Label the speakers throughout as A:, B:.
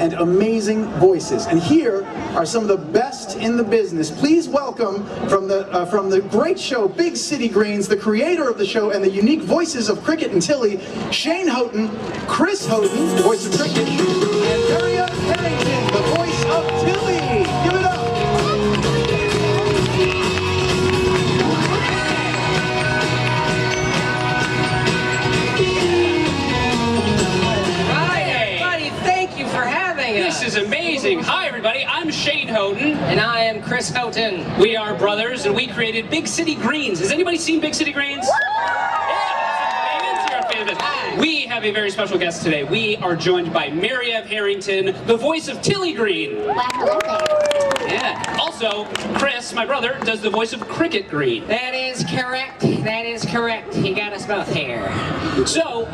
A: and amazing voices. And here are some of the best in the business. Please welcome from the great show Big City Greens, the creator of the show and the unique voices of Cricket and Tilly, Shane Houghton, Chris Houghton, the voice of Cricket, and Marieve Herington, the voice of Tilly. Give it up.
B: This is amazing. Hi, everybody. I'm Shane Houghton.
C: And I am Chris Houghton.
B: We are brothers, and we created Big City Greens. Has anybody seen Big City Greens? We have a very special guest today. We are joined by Marieve Herington, the voice of Tilly Green. Yeah. Also, Chris, my brother, does the voice of Cricket Green.
C: That is correct. That is correct. You got us both here.
B: So,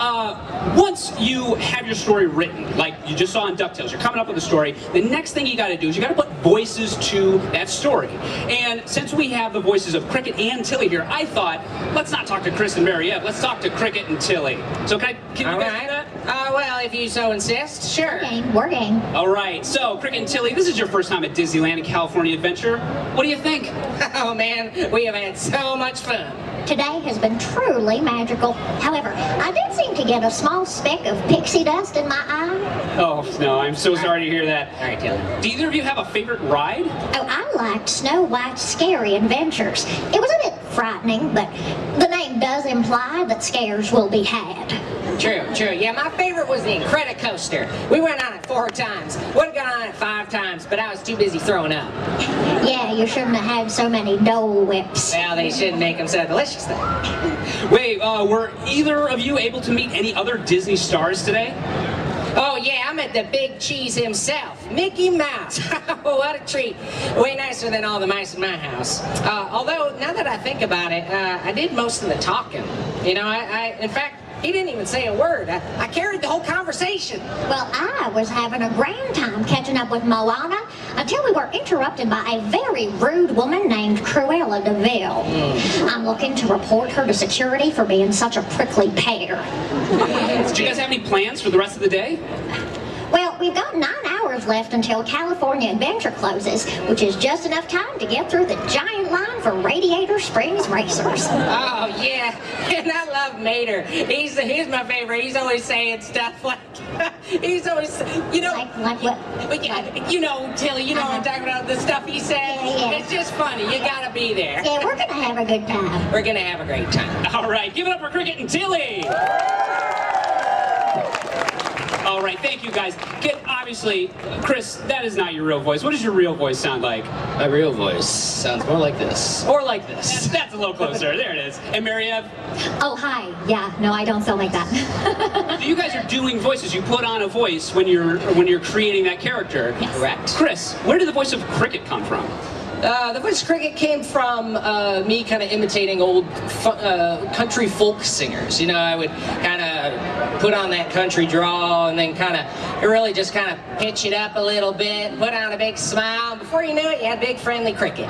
B: once you have your story written, like you just saw in DuckTales, you're coming up with a story, the next thing you got to do is you got to put voices to that story. And since we have the voices of Cricket and Tilly here, I thought, let's not talk to Chris and Marieve, let's talk to Cricket and Tilly. So can you guys do that?
C: Well, if you so insist, sure.
D: We're game.
B: All right, so Cricket and Tilly, this is your first time at Disneyland and California Adventure. What do you think?
C: Oh man, we have had so much fun.
D: Today has been truly magical. However, I did seem to get a small speck of pixie dust in my eye.
B: Oh, no, I'm so sorry to hear that.
C: All right, Tilly.
B: Do either of you have a favorite ride?
D: Oh, I liked Snow White's Scary Adventures. It was a bit frightening, but the name does imply that scares will be had.
C: True, true. Yeah, my favorite was the Incredicoaster. We went on it 4 times. Would have gone on it 5 times, but I was too busy throwing up.
D: Yeah, you shouldn't have had so many Dole Whips.
C: Well, they shouldn't make them so delicious, though.
B: Wait, were either of you able to meet any other Disney stars today?
C: Oh yeah, I met the big cheese himself, Mickey Mouse. What a treat. Way nicer than all the mice in my house. Although, now that I think about it, I did most of the talking. You know, in fact, he didn't even say a word. I carried the whole conversation.
D: Well, I was having a grand time catching up with Moana until we were interrupted by a very rude woman named Cruella de Vil. I'm looking to report her to security for being such a prickly pear.
B: Do you guys have any plans for the rest of the day?
D: Well, we've got 9 hours left until California Adventure closes, which is just enough time to get through the giant line for Radiator Springs racers.
C: Oh, yeah. And I love Mater. He's my favorite. He's always saying stuff like, he's always, you know.
D: Like what?
C: You know, Tilly, you know what I'm talking about, the stuff he says.
D: Yeah.
C: It's just funny. You gotta be there.
D: Yeah, we're gonna have a good time.
C: We're gonna have a great time.
B: All right, give it up for Cricket and Tilly. All right, thank you guys. Obviously, Chris, that is not your real voice. What does your real voice sound like?
E: My real voice sounds more like this.
B: Or like this. That's a little closer. There it is. And Marieve?
D: Oh, hi. Yeah, no, I don't sound like that.
B: You guys are doing voices. You put on a voice when you're creating that character.
D: Yes.
B: Correct. Chris, where did the voice of Cricket come from?
E: The voice of Cricket came from me kind of imitating old country folk singers. You know, I would kind of put on that country drawl and then kind of really just kind of pitch it up a little bit, put on a big smile, and before you knew it, you had big friendly Cricket.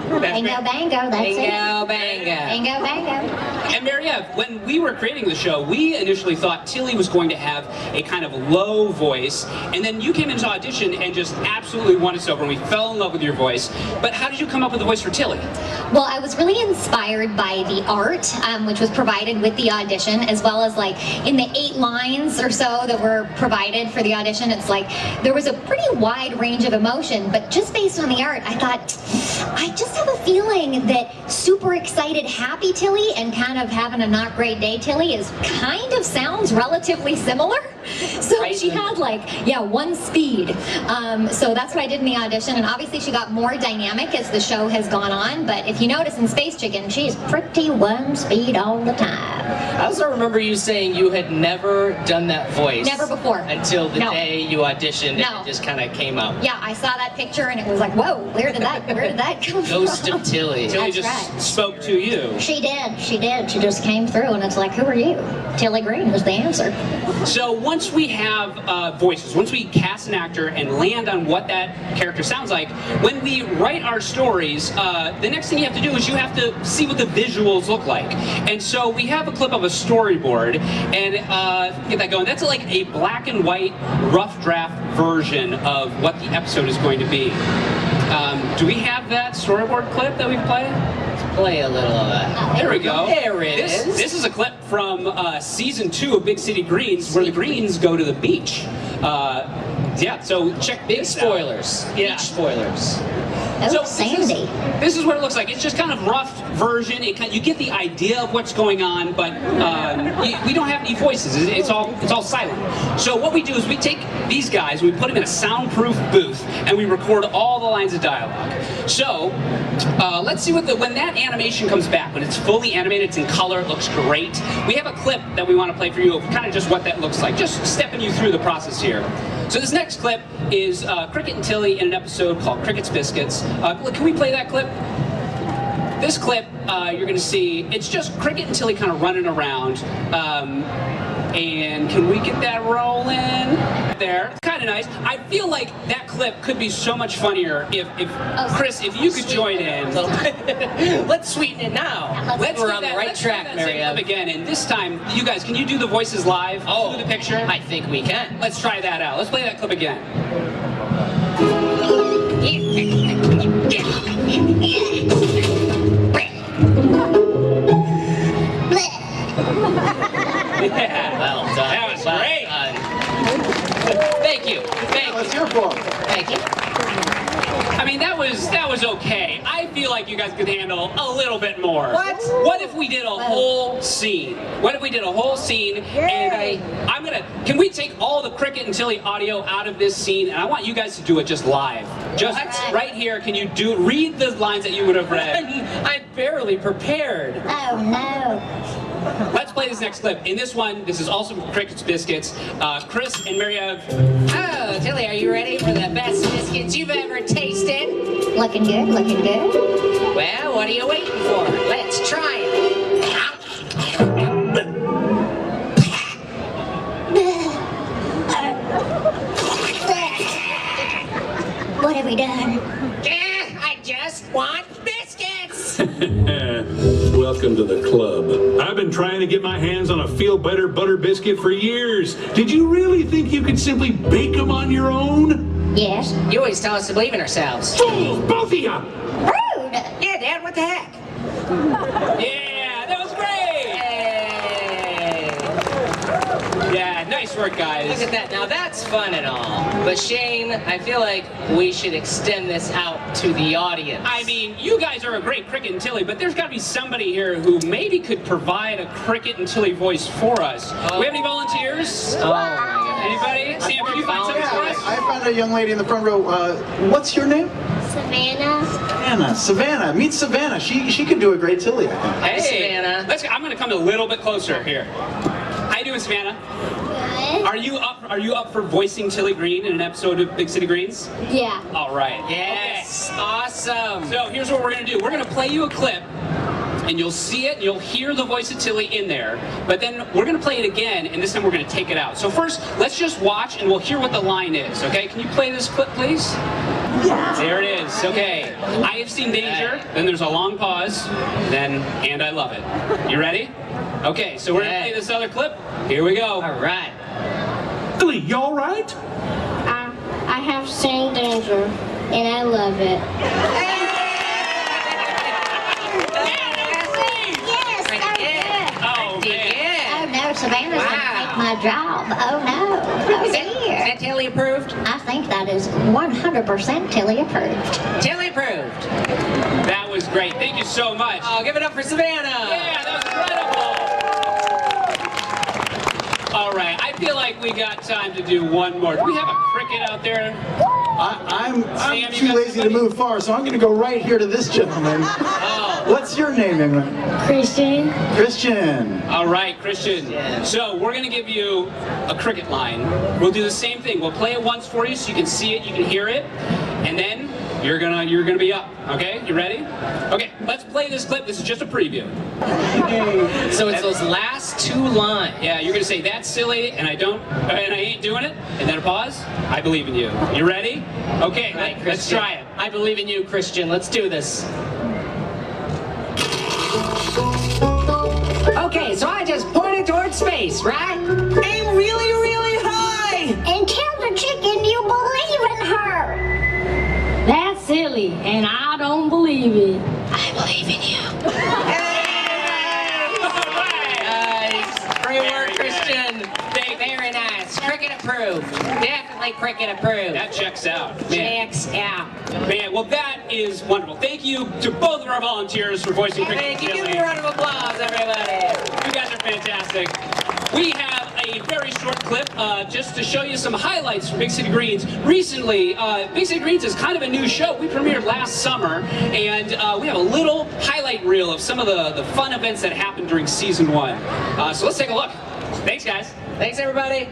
D: Bingo bango, that's it.
E: Bingo bango.
D: Bingo bango.
B: And Marieve, when we were creating the show, we initially thought Tilly was going to have a kind of low voice, and then you came into audition and just absolutely won us over, and we fell in love with your voice. But how did you come up with the voice for Tilly?
D: Well, I was really inspired by the art, which was provided with the audition, as well as like in the 8 lines or so that were provided for the audition, it's like there was a pretty wide range of emotion, but just based on the art, I thought, I just have a feeling that super excited, happy Tilly and kind of having a not great day Tilly kind of sounds relatively similar. So she had like, yeah, 1 speed. So that's what I did in the audition, and obviously she got more dynamic as the show has gone on, but if you notice in Space Chicken, she's pretty 1 speed all the time.
E: I also remember you saying you had never done that voice.
D: Never before.
E: Until the day you auditioned and it just kind of came up.
D: Yeah, I saw that picture and it was like, whoa, where did that come from?
E: Ghost of Tilly.
B: Tilly just spoke to you.
D: She did. She just came through and it's like, who are you? Tilly Green was the answer.
B: So once we have voices, once we cast an actor and land on what that character sounds like, when we write our stories, the next thing you have to do is you have to see what the visuals look like. And so we have a clip of a storyboard, and get that going. That's like a black and white rough draft version of what the episode is going to be. Do we have that storyboard clip that we play?
E: Play a little of that.
B: There we go.
E: There it is.
B: This is a clip from season 2 of Big City Greens, where the Greens go to the beach. Yeah, so check
E: Big
B: this
E: spoilers.
B: out. Yeah.
E: Beach spoilers.
D: Oh, Sandy.
B: This is what it looks like. It's just kind of rough version. You get the idea of what's going on, but we don't have any voices. It's all silent. So what we do is we take these guys, we put them in a soundproof booth, and we record all the lines of dialogue. So let's see when that animation comes back, when it's fully animated, it's in color, it looks great. We have a clip that we want to play for you of kind of just what that looks like, just stepping you through the process here. So this next clip is Cricket and Tilly in an episode called Cricket's Biscuits. Can we play that clip? This clip, you're going to see, it's just Cricket and Tilly kind of running around. And can we get that rolling? There, kind of nice. I feel like that clip could be so much funnier if Chris, if you could join in.
E: Let's sweeten it now. We're on the right track, Marieve.
B: Again, and this time, you guys, can you do the voices live through the picture?
E: I think we can.
B: Let's try that out. Let's play that clip again. Yeah.
E: Well done.
B: That was great. Thank you.
A: Let's hear for him.
E: Thank you.
B: I mean, that was okay. I feel like you guys could handle a little bit more.
E: What?
B: What if we did a whole scene? What if we did a whole scene and can we take all the Cricket and Tilly audio out of this scene, and I want you guys to do it just live. Just right here, can you read the lines that you would have read?
E: I'm barely prepared.
D: Oh, no.
B: Let's play this next clip. In this one, this is also from Cricket's Biscuits. Chris and Marieve.
C: Oh, Tilly, are you ready for the best biscuits you've ever tasted?
D: Looking good, looking good.
C: Well, what are you waiting for? Let's try it.
D: What have we done?
C: I just want biscuits.
F: Welcome to the club. I've been trying to get my hands on a Feel Better butter biscuit for years. Did you really think you could simply bake them on your own?
D: Yes.
C: You always tell us to believe in ourselves.
F: Fools, both of you!
D: Rude.
C: Yeah, Dad, what the heck?
B: Yeah, that was great!
C: Hey.
B: Yeah, nice work, guys.
E: Look at that. Now that's fun and all. But Shane, I feel like we should extend this out to the audience.
B: I mean, you guys are a great Cricket and Tilly, but there's got to be somebody here who maybe could provide a Cricket and Tilly voice for us. We have any volunteers?
E: Oh my goodness.
B: Anybody? Sam, can you find somebody for us?
A: I found a young lady in the front row. What's your name?
D: Savannah.
A: Savannah. Meet Savannah. She could do a great Tilly, I think.
E: Hey, Savannah.
B: I'm going to come a little bit closer here. How you doing, Savannah?
D: Good.
B: Are you up for voicing Tilly Green in an episode of Big City Greens?
D: Yeah.
B: All right.
E: Yes. Awesome.
B: So here's what we're going to do. We're going to play you a clip, and you'll see it, and you'll hear the voice of Tilly in there. But then we're going to play it again, and this time we're going to take it out. So first, let's just watch, and we'll hear what the line is, okay? Can you play this clip, please? There it is. Okay. I have seen danger. Then there's a long pause. Then, and I love it. You ready? Okay, so we're going to play this other clip. Here we go.
E: All right.
F: Tilly, you all right?
G: I have seen danger, and I love it.
D: Yes, so good.
B: Oh, man.
D: Oh, no, Savannah's going to take my job. Oh, no. Oh,
C: Is
D: dear.
C: that Tilly approved?
D: I think that is 100% Tilly approved.
C: Tilly approved.
B: That was great. Thank you so much.
E: Oh, give it up for Savannah.
B: Yeah, that was incredible. All right, I feel like we got time to do one more. Do we have a cricket out there?
A: I'm
B: Sam, you
A: too
B: got
A: lazy to
B: somebody?
A: move far, so I'm going to go right here to this gentleman.
E: Oh,
A: What's your name, young man?
G: Christian.
A: Christian.
B: All right, Christian. So we're gonna give you a cricket line. We'll do the same thing. We'll play it once for you so you can see it, you can hear it, and then you're gonna be up. Okay, you ready? Okay, let's play this clip. This is just a preview.
E: So it's those last 2 lines.
B: Yeah, you're gonna say that's silly, and I ain't doing it, and then a pause. I believe in you. You ready? Okay,
E: Right,
B: let's
E: Christian.
B: try it.
E: I believe in you, Christian. Let's do this. Okay, so I just pointed towards space, right? Aim really, really high!
G: And tell the chicken you believe in her. That's silly, and I don't believe it. I believe in you.
E: Nice. Great work,
B: Very good.
E: Christian. Very nice. Cricket approved. Definitely cricket approved.
B: That checks out. Man.
E: Checks out.
B: Man, well that is wonderful. Thank you to both of our volunteers for voicing cricket.
E: Thank you.
B: and
E: Give me
B: Tilly.
E: a round of applause, everybody.
B: You guys are fantastic. We have a very short clip just to show you some highlights from Big City Greens. Recently, Big City Greens is kind of a new show. We premiered last summer, and we have a little highlight reel of some of the fun events that happened during season 1. So let's take a look. Thanks, guys.
E: Thanks, everybody.